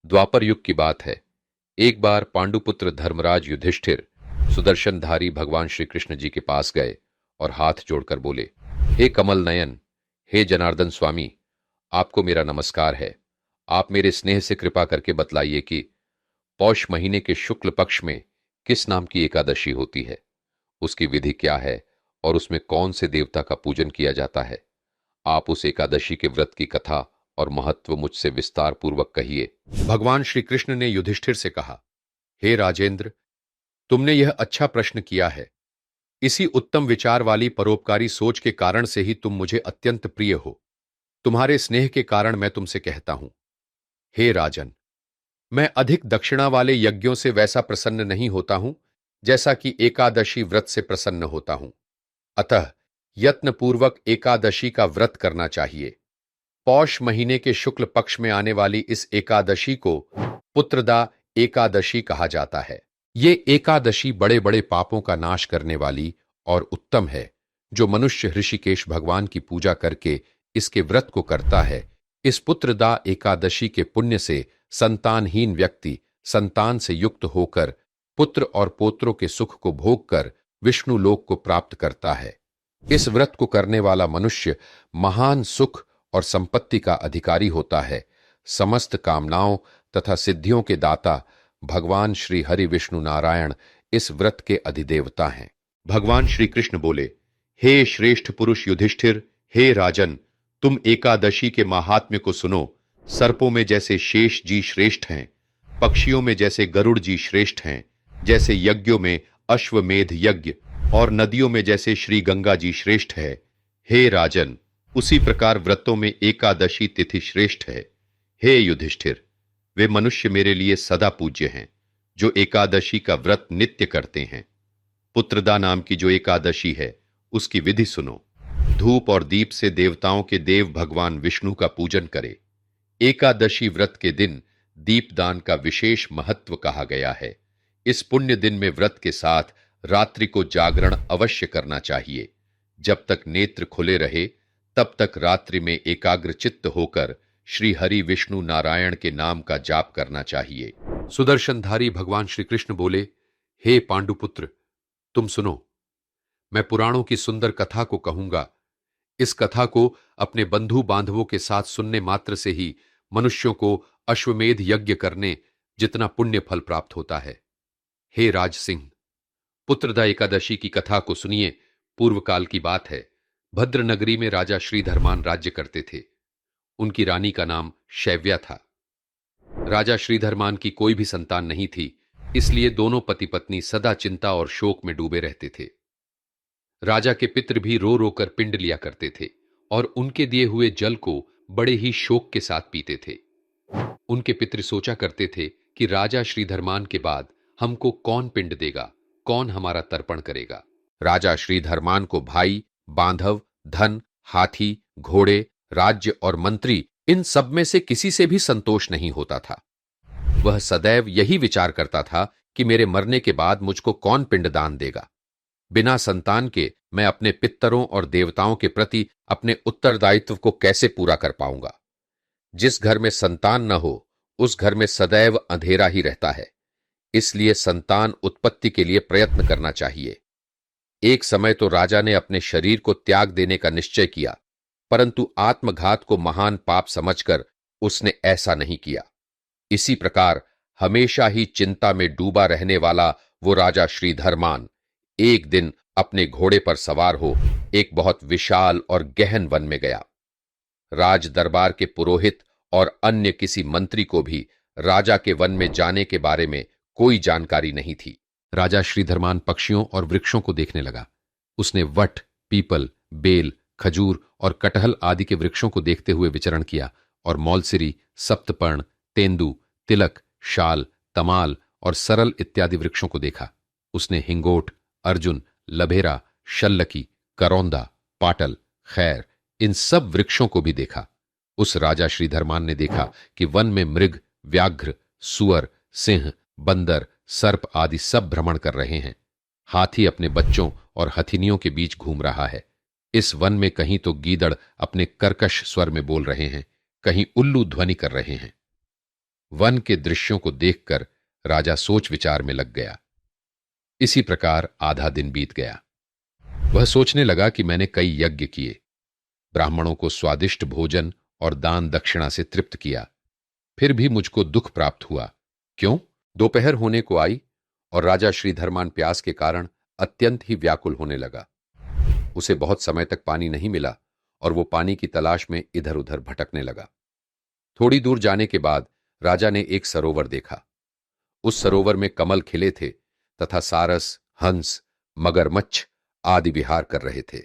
द्वापर युग की बात है। एक बार पांडुपुत्र धर्मराज युधिष्ठिर सुदर्शनधारी भगवान श्री कृष्ण जी के पास गए और हाथ जोड़कर बोले, हे कमल नयन, हे जनार्दन स्वामी, आपको मेरा नमस्कार है। आप मेरे स्नेह से कृपा करके बतलाइए कि पौष महीने के शुक्ल पक्ष में किस नाम की एकादशी होती है, उसकी विधि क्या है और उसमें कौन से देवता का पूजन किया जाता है। आप उस एकादशी के व्रत की कथा और महत्व मुझसे विस्तार पूर्वक कहिए। भगवान श्री कृष्ण ने युधिष्ठिर से कहा, हे राजेंद्र, तुमने यह अच्छा प्रश्न किया है। इसी उत्तम विचार वाली परोपकारी सोच के कारण से ही तुम मुझे अत्यंत प्रिय हो। तुम्हारे स्नेह के कारण मैं तुमसे कहता हूं, हे राजन, मैं अधिक दक्षिणा वाले यज्ञों से वैसा प्रसन्न नहीं होता हूं जैसा कि एकादशी व्रत से प्रसन्न होता हूं। अतः यत्नपूर्वक एकादशी का व्रत करना चाहिए। पौष महीने के शुक्ल पक्ष में आने वाली इस एकादशी को पुत्रदा एकादशी कहा जाता है। ये एकादशी बड़े बड़े पापों का नाश करने वाली और उत्तम है। जो मनुष्य ऋषिकेश भगवान की पूजा करके इसके व्रत को करता है, इस पुत्रदा एकादशी के पुण्य से संतानहीन व्यक्ति संतान से युक्त होकर पुत्र और पोत्रों के सुख को भोग कर विष्णु लोक को प्राप्त करता है। इस व्रत को करने वाला मनुष्य महान सुख और संपत्ति का अधिकारी होता है। समस्त कामनाओं तथा सिद्धियों के दाता भगवान श्री हरि विष्णु नारायण इस व्रत के अधिदेवता हैं। भगवान श्री कृष्ण बोले, हे श्रेष्ठ पुरुष युधिष्ठिर, हे राजन, तुम एकादशी के महात्म्य को सुनो। सर्पों में जैसे शेष जी श्रेष्ठ हैं, पक्षियों में जैसे गरुड़ जी श्रेष्ठ हैं, जैसे यज्ञों में अश्वमेध यज्ञ और नदियों में जैसे श्री गंगा जी श्रेष्ठ है, हे राजन, उसी प्रकार व्रतों में एकादशी तिथि श्रेष्ठ है। हे युधिष्ठिर, वे मनुष्य मेरे लिए सदा पूज्य हैं जो एकादशी का व्रत नित्य करते हैं। पुत्रदा नाम की जो एकादशी है, उसकी विधि सुनो। धूप और दीप से देवताओं के देव भगवान विष्णु का पूजन करे। एकादशी व्रत के दिन दीपदान का विशेष महत्व कहा गया है। इस पुण्य दिन में व्रत के साथ रात्रि को जागरण अवश्य करना चाहिए। जब तक नेत्र खुले रहे तब तक रात्रि में एकाग्र चित्त होकर श्री हरि विष्णु नारायण के नाम का जाप करना चाहिए। सुदर्शनधारी भगवान श्री कृष्ण बोले, हे पांडुपुत्र, तुम सुनो। मैं पुराणों की सुंदर कथा को कहूंगा। इस कथा को अपने बंधु बांधवों के साथ सुनने मात्र से ही मनुष्यों को अश्वमेध यज्ञ करने जितना पुण्य फल प्राप्त होता है। हे राज सिंह, पुत्रदा एकादशी की कथा को सुनिए। पूर्व काल की बात है। भद्र नगरी में राजा श्रीधरमान राज्य करते थे। उनकी रानी का नाम शैव्या था। राजा श्रीधरमान की कोई भी संतान नहीं थी, इसलिए दोनों पति पत्नी सदा चिंता और शोक में डूबे रहते थे। राजा के पितृ भी रो रो कर पिंड लिया करते थे और उनके दिए हुए जल को बड़े ही शोक के साथ पीते थे। उनके पितृ सोचा करते थे कि राजा श्रीधरमान के बाद हमको कौन पिंड देगा, कौन हमारा तर्पण करेगा। राजा श्रीधरमान को भाई, बांधव, धन, हाथी, घोड़े, राज्य और मंत्री, इन सब में से किसी से भी संतोष नहीं होता था। वह सदैव यही विचार करता था कि मेरे मरने के बाद मुझको कौन पिंडदान देगा। बिना संतान के मैं अपने पितरों और देवताओं के प्रति अपने उत्तरदायित्व को कैसे पूरा कर पाऊंगा। जिस घर में संतान न हो उस घर में सदैव अंधेरा ही रहता है। इसलिए संतान उत्पत्ति के लिए प्रयत्न करना चाहिए। एक समय तो राजा ने अपने शरीर को त्याग देने का निश्चय किया, परंतु आत्मघात को महान पाप समझकर उसने ऐसा नहीं किया। इसी प्रकार हमेशा ही चिंता में डूबा रहने वाला वो राजा श्रीधरमान एक दिन अपने घोड़े पर सवार हो एक बहुत विशाल और गहन वन में गया। राज दरबार के पुरोहित और अन्य किसी मंत्री को भी राजा के वन में जाने के बारे में कोई जानकारी नहीं थी। राजा श्रीधरमान पक्षियों और वृक्षों को देखने लगा। उसने वट, पीपल, बेल, खजूर और कटहल आदि के वृक्षों को देखते हुए विचरण किया और मौलसिरी, सप्तपर्ण, तेंदु, तिलक, शाल, तमाल और सरल इत्यादि वृक्षों को देखा। उसने हिंगोट, अर्जुन, लभेरा, शल्लकी, करौंदा, पाटल, खैर, इन सब वृक्षों को भी देखा। उस राजा श्रीधरमान ने देखा कि वन में मृग, व्याघ्र, सुअर, सिंह, बंदर, सर्प आदि सब भ्रमण कर रहे हैं। हाथी अपने बच्चों और हथिनियों के बीच घूम रहा है। इस वन में कहीं तो गीदड़ अपने कर्कश स्वर में बोल रहे हैं, कहीं उल्लू ध्वनि कर रहे हैं। वन के दृश्यों को देखकर राजा सोच विचार में लग गया। इसी प्रकार आधा दिन बीत गया। वह सोचने लगा कि मैंने कई यज्ञ किए, ब्राह्मणों को स्वादिष्ट भोजन और दान दक्षिणा से तृप्त किया, फिर भी मुझको दुख प्राप्त हुआ। क्यों? दोपहर होने को आई और राजा श्रीधरमान प्यास के कारण अत्यंत ही व्याकुल होने लगा। उसे बहुत समय तक पानी नहीं मिला और वो पानी की तलाश में इधर उधर भटकने लगा। थोड़ी दूर जाने के बाद राजा ने एक सरोवर देखा। उस सरोवर में कमल खिले थे तथा सारस, हंस, मगरमच्छ आदि विहार कर रहे थे।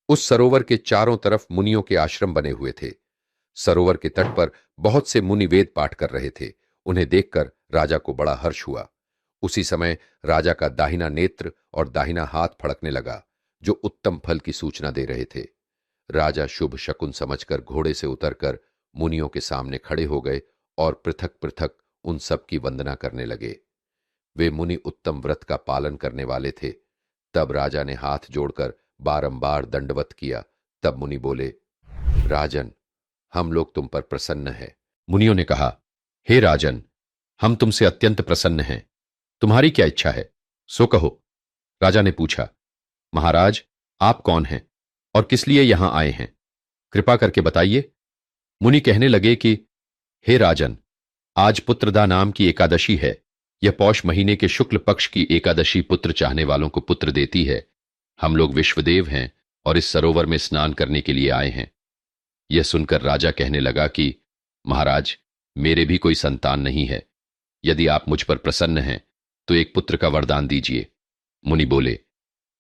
उस सरोवर के चारों तरफ मुनियों के आश्रम बने हुए थे। सरोवर के तट पर बहुत से मुनि वेद पाठ कर रहे थे। उन्हें देखकर राजा को बड़ा हर्ष हुआ। उसी समय राजा का दाहिना नेत्र और दाहिना हाथ फड़कने लगा, जो उत्तम फल की सूचना दे रहे थे। राजा शुभ शकुन समझकर घोड़े से उतरकर मुनियों के सामने खड़े हो गए और पृथक पृथक उन सब की वंदना करने लगे। वे मुनि उत्तम व्रत का पालन करने वाले थे। तब राजा ने हाथ जोड़कर बारंबार दंडवत किया। तब मुनि बोले, राजन, हम लोग तुम पर प्रसन्न हैं। मुनियों ने कहा, हे राजन, हम तुमसे अत्यंत प्रसन्न हैं। तुम्हारी क्या इच्छा है, सो कहो। राजा ने पूछा, महाराज, आप कौन हैं और किस लिए यहां आए हैं? कृपा करके बताइए। मुनि कहने लगे कि हे राजन, आज पुत्रदा नाम की एकादशी है। यह पौष महीने के शुक्ल पक्ष की एकादशी पुत्र चाहने वालों को पुत्र देती है। हम लोग विश्वदेव हैं और इस सरोवर में स्नान करने के लिए आए हैं। यह सुनकर राजा कहने लगा कि महाराज, मेरे भी कोई संतान नहीं है। यदि आप मुझ पर प्रसन्न हैं तो एक पुत्र का वरदान दीजिए। मुनि बोले,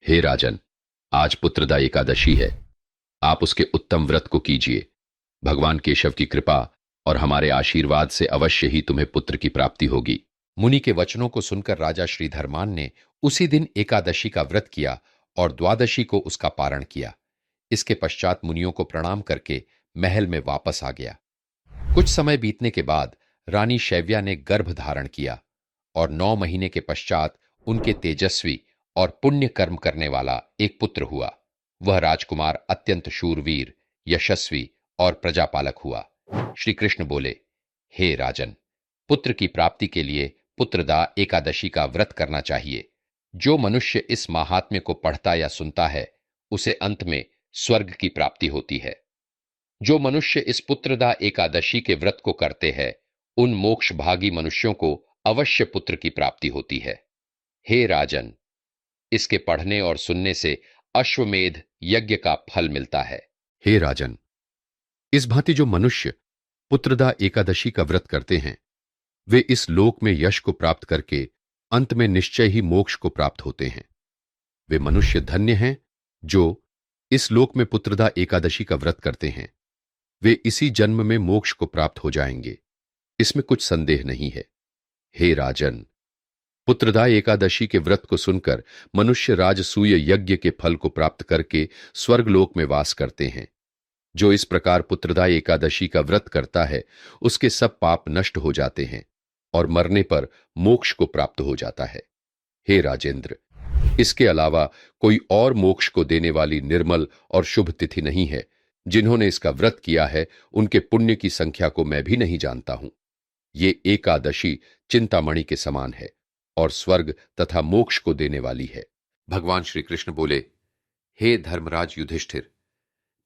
हे राजन, आज पुत्रदा एकादशी है। आप उसके उत्तम व्रत को कीजिए। भगवान केशव की कृपा और हमारे आशीर्वाद से अवश्य ही तुम्हें पुत्र की प्राप्ति होगी। मुनि के वचनों को सुनकर राजा श्रीधरमान ने उसी दिन एकादशी का व्रत किया और द्वादशी को उसका पारण किया। इसके पश्चात मुनियों को प्रणाम करके महल में वापस आ गया। कुछ समय बीतने के बाद रानी शैव्या ने गर्भ धारण किया और 9 महीने के पश्चात उनके तेजस्वी और पुण्य कर्म करने वाला एक पुत्र हुआ। वह राजकुमार अत्यंत शूरवीर, यशस्वी और प्रजापालक हुआ। श्री कृष्ण बोले, हे राजन, पुत्र की प्राप्ति के लिए पुत्रदा एकादशी का व्रत करना चाहिए। जो मनुष्य इस महात्म्य को पढ़ता या सुनता है, उसे अंत में स्वर्ग की प्राप्ति होती है। जो मनुष्य इस पुत्रदा एकादशी के व्रत को करते हैं, उन मोक्ष भागी मनुष्यों को अवश्य पुत्र की प्राप्ति होती है। हे राजन, इसके पढ़ने और सुनने से अश्वमेध यज्ञ का फल मिलता है। हे राजन, इस भांति जो मनुष्य पुत्रदा एकादशी का व्रत करते हैं, वे इस लोक में यश को प्राप्त करके अंत में निश्चय ही मोक्ष को प्राप्त होते हैं। वे मनुष्य धन्य हैं जो इस लोक में पुत्रदा एकादशी का व्रत करते हैं। वे इसी जन्म में मोक्ष को प्राप्त हो जाएंगे, इसमें कुछ संदेह नहीं है। हे राजन, पुत्रदा एकादशी के व्रत को सुनकर मनुष्य राजसूय यज्ञ के फल को प्राप्त करके स्वर्गलोक में वास करते हैं। जो इस प्रकार पुत्रदा एकादशी का व्रत करता है, उसके सब पाप नष्ट हो जाते हैं और मरने पर मोक्ष को प्राप्त हो जाता है। हे राजेंद्र, इसके अलावा कोई और मोक्ष को देने वाली निर्मल और शुभ तिथि नहीं है। जिन्होंने इसका व्रत किया है, उनके पुण्य की संख्या को मैं भी नहीं जानता हूं। ये एकादशी चिंतामणि के समान है और स्वर्ग तथा मोक्ष को देने वाली है। भगवान श्री कृष्ण बोले, हे धर्मराज युधिष्ठिर,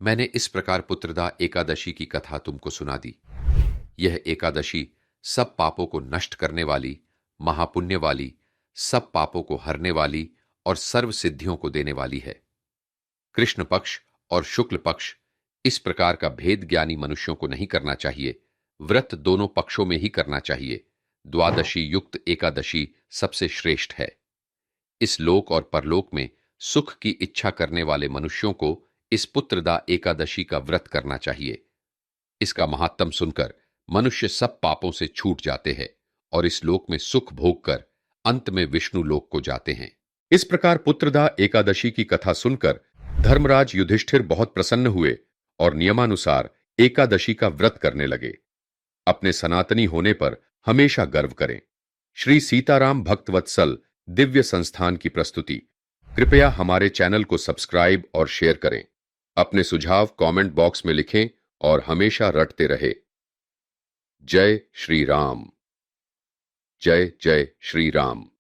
मैंने इस प्रकार पुत्रदा एकादशी की कथा तुमको सुना दी। यह एकादशी सब पापों को नष्ट करने वाली, महापुण्य वाली, सब पापों को हरने वाली और सर्व सिद्धियों को देने वाली है। कृष्ण पक्ष और शुक्ल पक्ष इस प्रकार का भेद ज्ञानी मनुष्यों को नहीं करना चाहिए। व्रत दोनों पक्षों में ही करना चाहिए। द्वादशी युक्त एकादशी सबसे श्रेष्ठ है। इस लोक और परलोक में सुख की इच्छा करने वाले मनुष्यों को इस पुत्रदा एकादशी का व्रत करना चाहिए। इसका महात्म सुनकर मनुष्य सब पापों से छूट जाते हैं और इस लोक में सुख भोग कर अंत में विष्णु लोक को जाते हैं। इस प्रकार पुत्रदा एकादशी की कथा सुनकर धर्मराज युधिष्ठिर बहुत प्रसन्न हुए और नियमानुसार एकादशी का व्रत करने लगे। अपने सनातनी होने पर हमेशा गर्व करें। श्री सीताराम भक्तवत्सल दिव्य संस्थान की प्रस्तुति। कृपया हमारे चैनल को सब्सक्राइब और शेयर करें। अपने सुझाव कमेंट बॉक्स में लिखें और हमेशा रटते रहे। जय श्री राम। जय जय श्री राम।